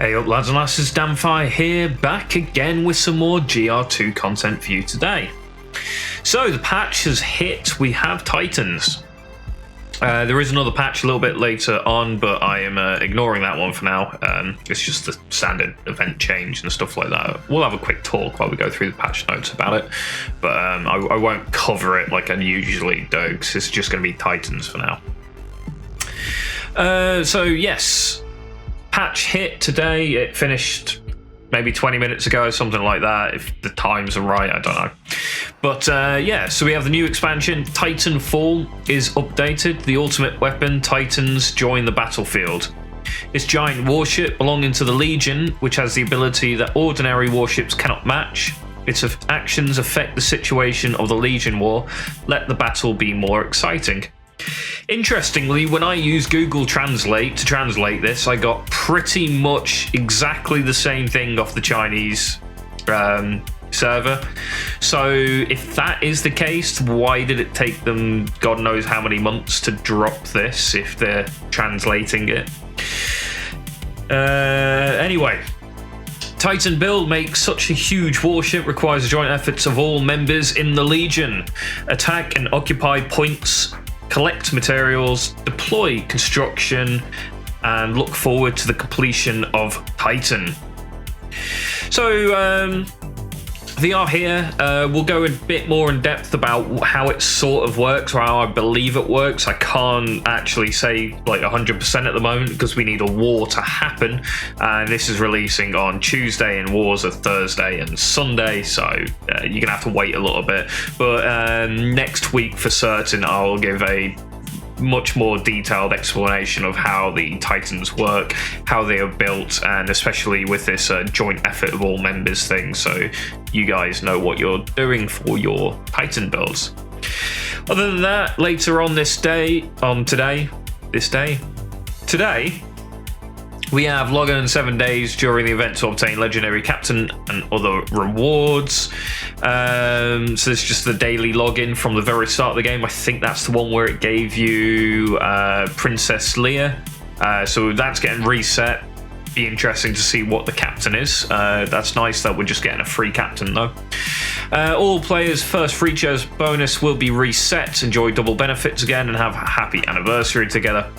Hey up lads and lasses, Damfire here, back again with some more GR2 content for you today. So the patch has hit, we have Titans. There is another patch a little bit later on, but I am ignoring that one for now. It's just the standard event change and stuff like that. We'll have a quick talk while we go through the patch notes about it, but I won't cover it like I usually do, because it's just going to be Titans for now. So yes, patch hit today. It finished maybe 20 minutes ago, something like that, if the times are right, I don't know. But yeah, so we have the new expansion, Titanfall is updated. The ultimate weapon, Titans, join the battlefield. This giant warship belonging to the Legion, which has the ability that ordinary warships cannot match. Its actions affect the situation of the Legion war. Let the battle be more exciting. Interestingly, when I used Google Translate to translate this, I got pretty much exactly the same thing off the Chinese server. So if that is the case, why did it take them God knows how many months to drop this if they're translating it? Anyway, Titan build makes such a huge warship requires the joint efforts of all members in the Legion. Attack and occupy points, collect materials, deploy construction, and look forward to the completion of Titan. So we are here. We'll go a bit more in depth about how it sort of works, or how I believe it works. I can't actually say like 100% at the moment because we need a war to happen, and this is releasing on Tuesday and wars are Thursday and Sunday, so you're gonna have to wait a little bit. But next week for certain I'll give a much more detailed explanation of how the Titans work, how they are built, and especially with this joint effort of all members thing, so you guys know what you're doing for your Titan builds. Other than that, later on today, we have log on 7 days during the event to obtain legendary captain and other rewards. So it's just the daily login from the very start of the game. I think that's the one where it gave you Princess Leia. So that's getting reset. Be interesting to see what the captain is. That's nice that we're just getting a free captain though. All players' first free shares bonus will be reset. Enjoy double benefits again and have a happy anniversary together.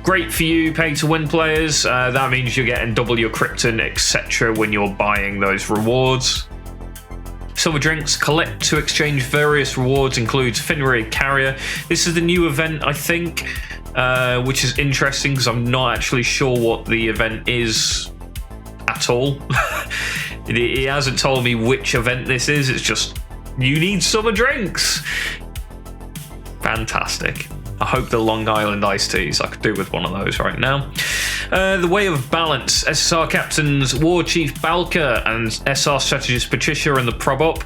Great for you pay-to-win players. That means you're getting double your Krypton, etc. when you're buying those rewards. Silver drinks, collect to exchange various rewards, includes Finray Carrier. This is the new event, I think, which is interesting because I'm not actually sure what the event is at all. He hasn't told me which event this is. It's just, you need summer drinks. Fantastic. I hope the Long Island iced teas, I could do with one of those right now. The Way of Balance. SSR Captains War Chief Balka and SR Strategist Patricia in the prob op.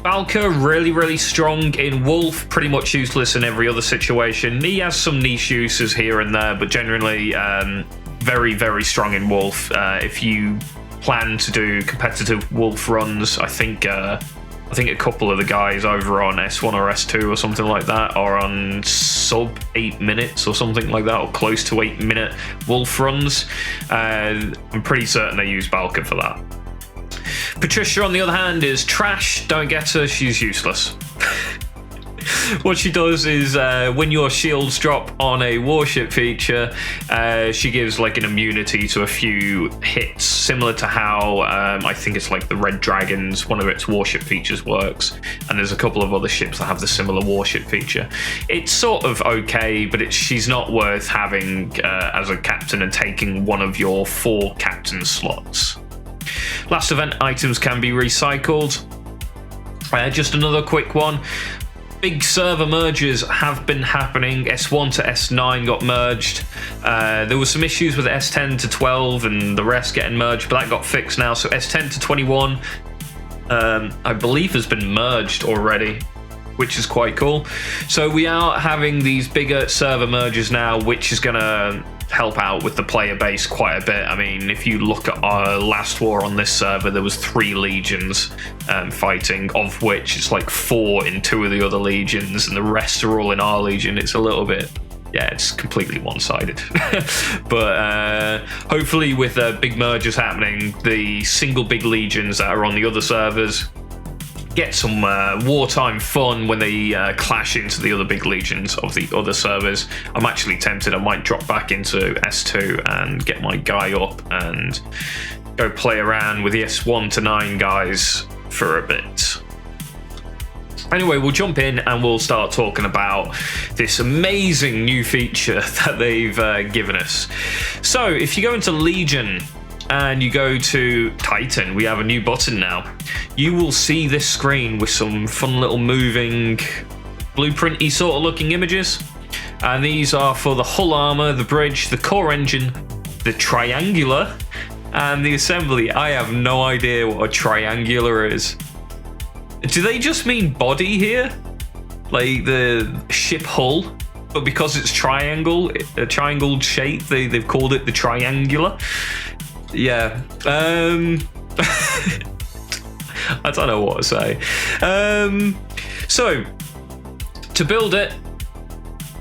Balka, really strong in Wolf, pretty much useless in every other situation. He has some niche uses here and there, but generally very strong in Wolf. If you plan to do competitive Wolf runs, I think a couple of the guys over on S1 or S2 or something like that are on sub 8 minutes or something like that, or close to 8 minute Wolf runs. I'm pretty certain they use Balka for that. Patricia, on the other hand, is trash. Don't get her, she's useless. What she does is when your shields drop on a warship feature, she gives like an immunity to a few hits, similar to how I think it's like the Red Dragons, one of its warship features works, and there's a couple of other ships that have the similar warship feature. It's sort of okay, but she's not worth having as a captain and taking one of your 4 captain slots. Last event items can be recycled. Just another quick one. Big server mergers have been happening. S1 to S9 got merged. There were some issues with S10 to 12 and the rest getting merged, but that got fixed now. So S10 to 21, I believe, has been merged already, which is quite cool. So we are having these bigger server mergers now, which is going to help out with the player base quite a bit. I mean, if you look at our last war on this server, there was 3 legions fighting, of which it's like 4 in 2 of the other legions, and the rest are all in our legion. It's a little bit yeah, it's completely one-sided. But hopefully with big mergers happening, the single big legions that are on the other servers get some wartime fun when they clash into the other big legions of the other servers. I'm actually tempted. I might drop back into S2 and get my guy up and go play around with the S1 to 9 guys for a bit. Anyway, we'll jump in and we'll start talking about this amazing new feature that they've given us. So if you go into Legion and you go to Titan, we have a new button now. You will see this screen with some fun little moving blueprinty sort of looking images. And these are for the hull armor, the bridge, the core engine, the triangular, and the assembly. I have no idea what a triangular is. Do they just mean body here? Like the ship hull? But because it's triangle, a triangle shape, they've called it the triangular. Yeah. I don't know what to say. So, to build it,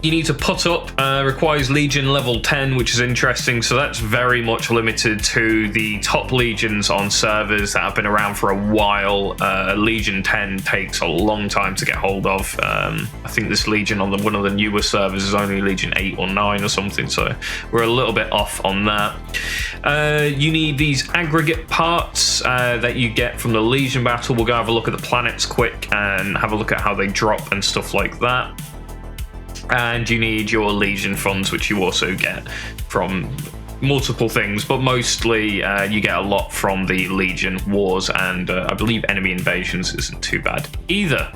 you need to put up, requires Legion level 10, which is interesting. So that's very much limited to the top Legions on servers that have been around for a while. Legion 10 takes a long time to get hold of. I think this Legion on one of the newer servers is only Legion 8 or 9 or something. So we're a little bit off on that. You need these aggregate parts that you get from the Legion battle. We'll go have a look at the planets quick and have a look at how they drop and stuff like that. And you need your Legion funds, which you also get from multiple things, but mostly you get a lot from the Legion wars, and I believe enemy invasions isn't too bad either.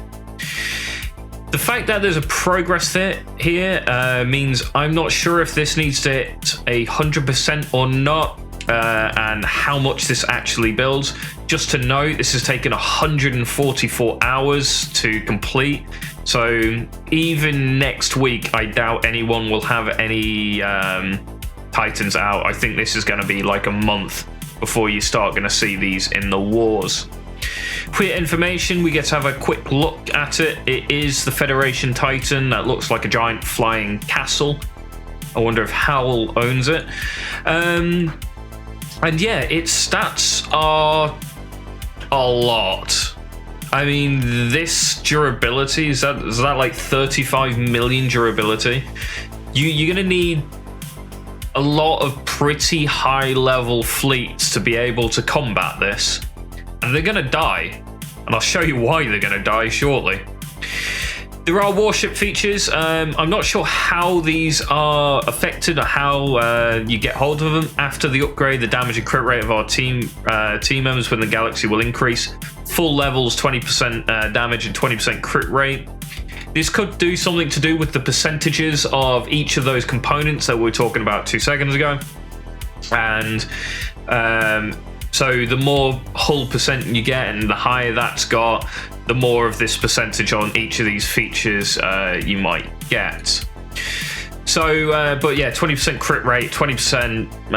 The fact that there's a progress here means I'm not sure if this needs to hit 100% or not, and how much this actually builds. Just to note, this has taken 144 hours to complete. So even next week, I doubt anyone will have any Titans out. I think this is going to be like a month before you start going to see these in the wars. Quick information, we get to have a quick look at it. It is the Federation Titan that looks like a giant flying castle. I wonder if Howl owns it. And yeah, its stats are a lot. I mean, this durability, is that like 35 million durability? You're going to need a lot of pretty high level fleets to be able to combat this. And they're going to die. And I'll show you why they're going to die shortly. There are warship features. I'm not sure how these are affected or how you get hold of them. After the upgrade, the damage and crit rate of our team members within the galaxy will increase. Full levels, 20% damage and 20% crit rate. This could do something to do with the percentages of each of those components that we were talking about 2 seconds ago. And so the more hull percent you get and the higher that's got, the more of this percentage on each of these features you might get. So, but yeah, 20% crit rate, 20%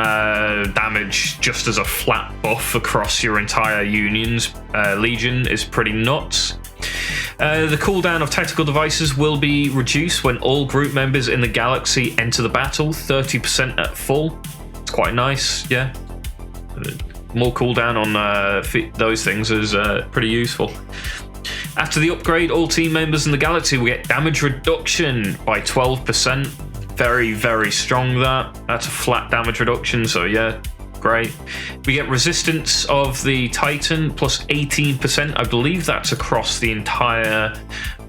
damage just as a flat buff across your entire Union's Legion is pretty nuts. The cooldown of tactical devices will be reduced when all group members in the galaxy enter the battle, 30% at full. It's quite nice, yeah. More cooldown on those things is pretty useful. After the upgrade, all team members in the galaxy will get damage reduction by 12%. Very, very strong that. That's a flat damage reduction, so yeah, great. We get resistance of the Titan plus 18%. I believe that's across the entire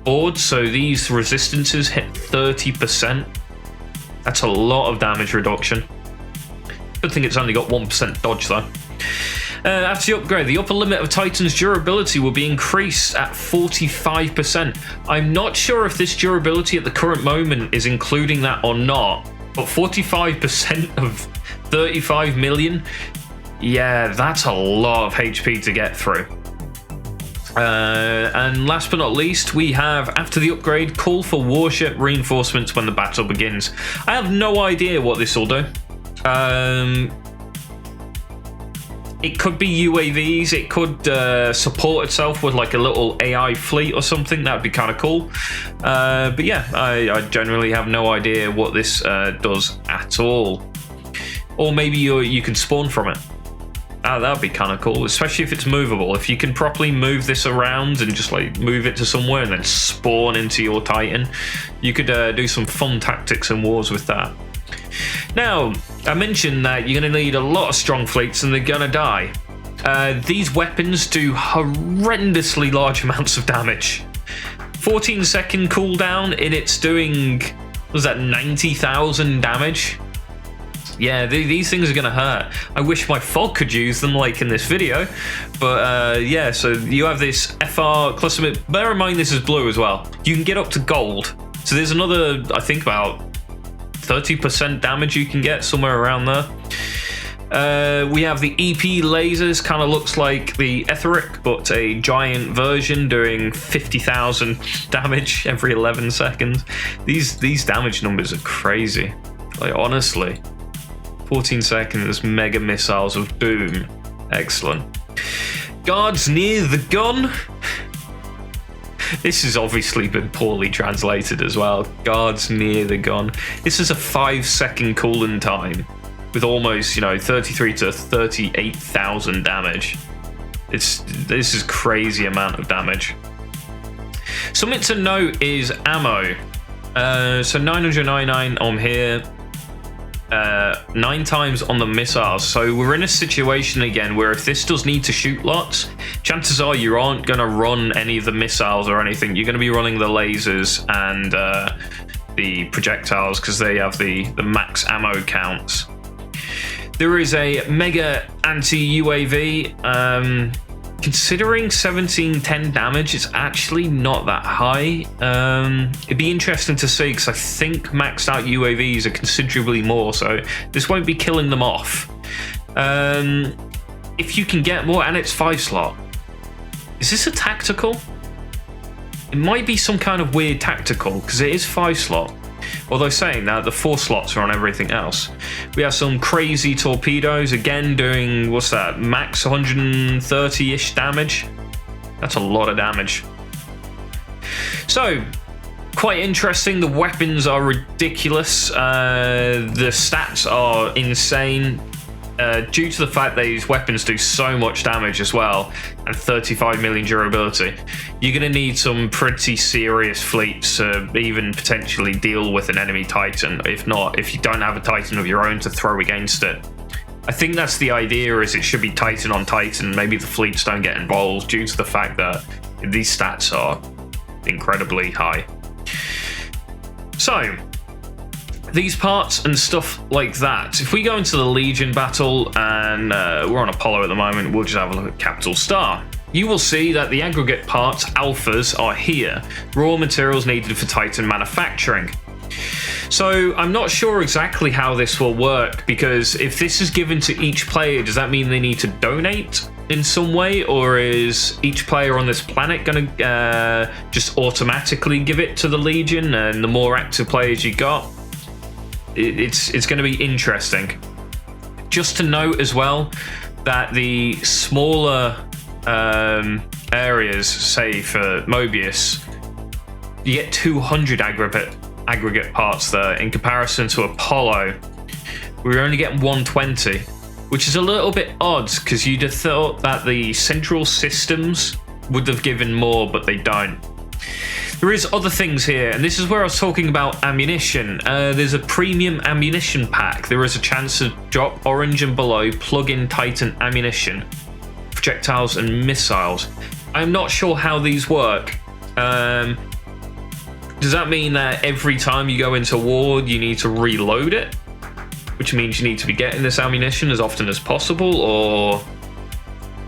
board, so these resistances hit 30%. That's a lot of damage reduction. Good thing it's only got 1% dodge though. After the upgrade, the upper limit of Titan's durability will be increased at 45%. I'm not sure if this durability at the current moment is including that or not, but 45% of 35 million, yeah, that's a lot of HP to get through. And last but not least, we have, after the upgrade, call for warship reinforcements when the battle begins. I have no idea what this will do. It could be UAVs. It could support itself with like a little AI fleet or something. That would be kind of cool. But yeah, I generally have no idea what this does at all. Or maybe you can spawn from it. That would be kind of cool, especially if it's movable. If you can properly move this around and just like move it to somewhere and then spawn into your Titan, you could do some fun tactics and wars with that. Now, I mentioned that you're going to need a lot of strong fleets and they're going to die. These weapons do horrendously large amounts of damage. 14-second cooldown and it's doing, what was that, 90,000 damage? Yeah, these things are going to hurt. I wish my fog could use them like in this video. But yeah, so you have this FR cluster. Bear in mind this is blue as well. You can get up to gold. So there's another, I think about 30% damage you can get, somewhere around there. We have the EP lasers, kind of looks like the Etheric, but a giant version doing 50,000 damage every 11 seconds. These damage numbers are crazy. Like, honestly. 14 seconds, mega missiles of doom. Excellent. Guards near the gun. This has obviously been poorly translated as well. Guards near the gun. This is a 5-second cooling time with almost, 33 to 38,000 damage. This is crazy amount of damage. Something to note is ammo. So 999 on here. 9 times on the missiles. So we're in a situation again where if this does need to shoot lots, chances are you aren't going to run any of the missiles or anything. You're going to be running the lasers and the projectiles because they have the max ammo counts. There is a mega anti-UAV. Considering 1710 damage, it's actually not that high. It'd be interesting to see because I think maxed out UAVs are considerably more, so this won't be killing them off. If you can get more, and it's 5-slot. Is this a tactical? It might be some kind of weird tactical because it is 5-slot. Although saying that, the 4 slots are on everything else. We have some crazy torpedoes, again doing, what's that, max 130-ish damage? That's a lot of damage. So, quite interesting. The weapons are ridiculous. The stats are insane. Due to the fact that these weapons do so much damage as well, and 35 million durability, you're going to need some pretty serious fleets to even potentially deal with an enemy Titan. If not, if you don't have a Titan of your own to throw against it. I think that's the idea, is it should be Titan on Titan. Maybe the fleets don't get involved due to the fact that these stats are incredibly high. So, these parts and stuff like that. If we go into the Legion battle, and we're on Apollo at the moment, we'll just have a look at Capital Star. You will see that the aggregate parts, alphas, are here. Raw materials needed for Titan manufacturing. So I'm not sure exactly how this will work, because if this is given to each player, does that mean they need to donate in some way, or is each player on this planet going to just automatically give it to the Legion, and the more active players you got, it's going to be interesting. Just to note as well that the smaller areas, say for Mobius, you get 200 aggregate parts there. In comparison to Apollo, we're only getting 120, which is a little bit odd because you'd have thought that the central systems would have given more, but they don't. There is other things here, and this is where I was talking about ammunition. There's a premium ammunition pack. There is a chance to drop orange and below plug-in Titan ammunition, projectiles and missiles. I'm not sure how these work. Does that mean that every time you go into war, you need to reload it? Which means you need to be getting this ammunition as often as possible, or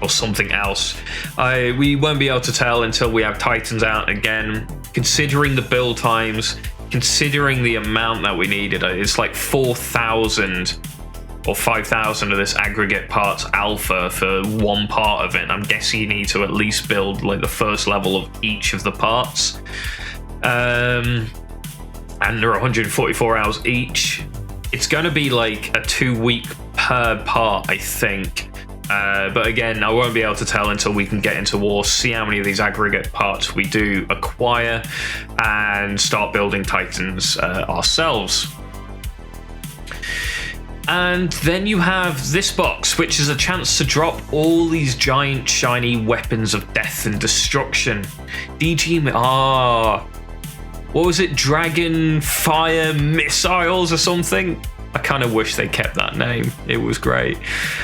something else. We won't be able to tell until we have Titans out again. Considering the build times, considering the amount that we needed, it's like 4,000 or 5,000 of this aggregate parts alpha for one part of it. I'm guessing you need to at least build like the first level of each of the parts. And they're 144 hours each. It's going to be like a 2-week per part, I think. But again, I won't be able to tell until we can get into war, see how many of these aggregate parts we do acquire, and start building Titans ourselves. And then you have this box, which is a chance to drop all these giant shiny weapons of death and destruction. What was it? Dragon Fire Missiles or something? I kind of wish they kept that name. It was great.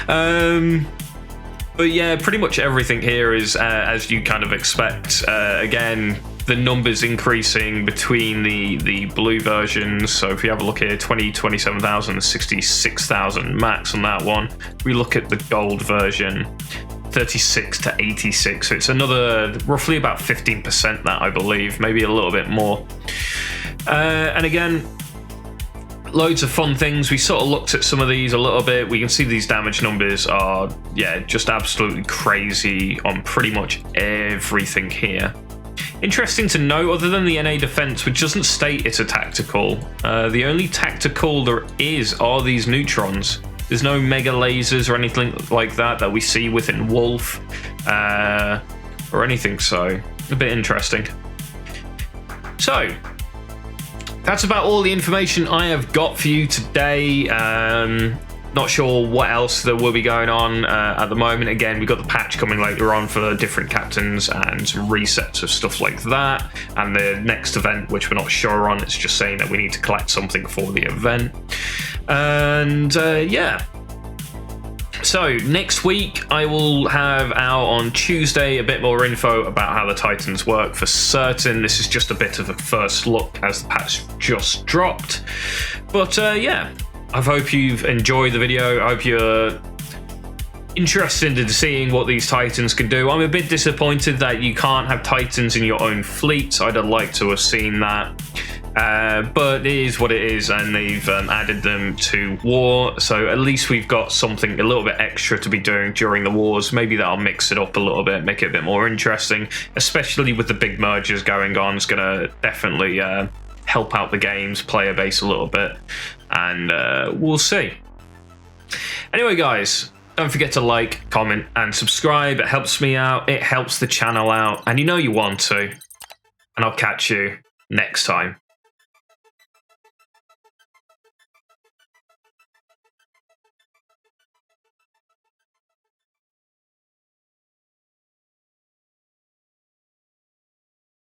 But yeah, pretty much everything here is as you kind of expect. Again, the numbers increasing between the blue versions. So if you have a look here, 20, 27,000, 66,000 max on that one. We look at the gold version, 36 to 86. So it's another roughly about 15% that, I believe, maybe a little bit more. And again, loads of fun things. We sort of looked at some of these a little bit. We can see these damage numbers are, yeah, just absolutely crazy on pretty much everything here. Interesting to note, other than the NA defense, which doesn't state it's a tactical, the only tactical there are these neutrons. There's no mega lasers or anything like that we see within Wolf or anything, so a bit interesting. So that's about all the information I have got for you today. Not sure what else there will be going on at the moment. Again, we've got the patch coming later on for different captains and some resets of stuff like that. And the next event, which we're not sure on, it's just saying that we need to collect something for the event. And yeah. So next week I will have out on Tuesday a bit more info about how the Titans work for certain. This is just a bit of a first look as the patch just dropped. But yeah, I hope you've enjoyed the video. I hope you're interested in seeing what these Titans can do. I'm a bit disappointed that you can't have Titans in your own fleet. I'd have liked to have seen that. But it is what it is, and they've added them to war, so at least we've got something a little bit extra to be doing during the wars. Maybe that'll mix it up a little bit, make it a bit more interesting, especially with the big mergers going on. It's going to definitely help out the game's player base a little bit, and we'll see. Anyway, guys, don't forget to like, comment, and subscribe. It helps me out, it helps the channel out, and you know you want to. And I'll catch you next time.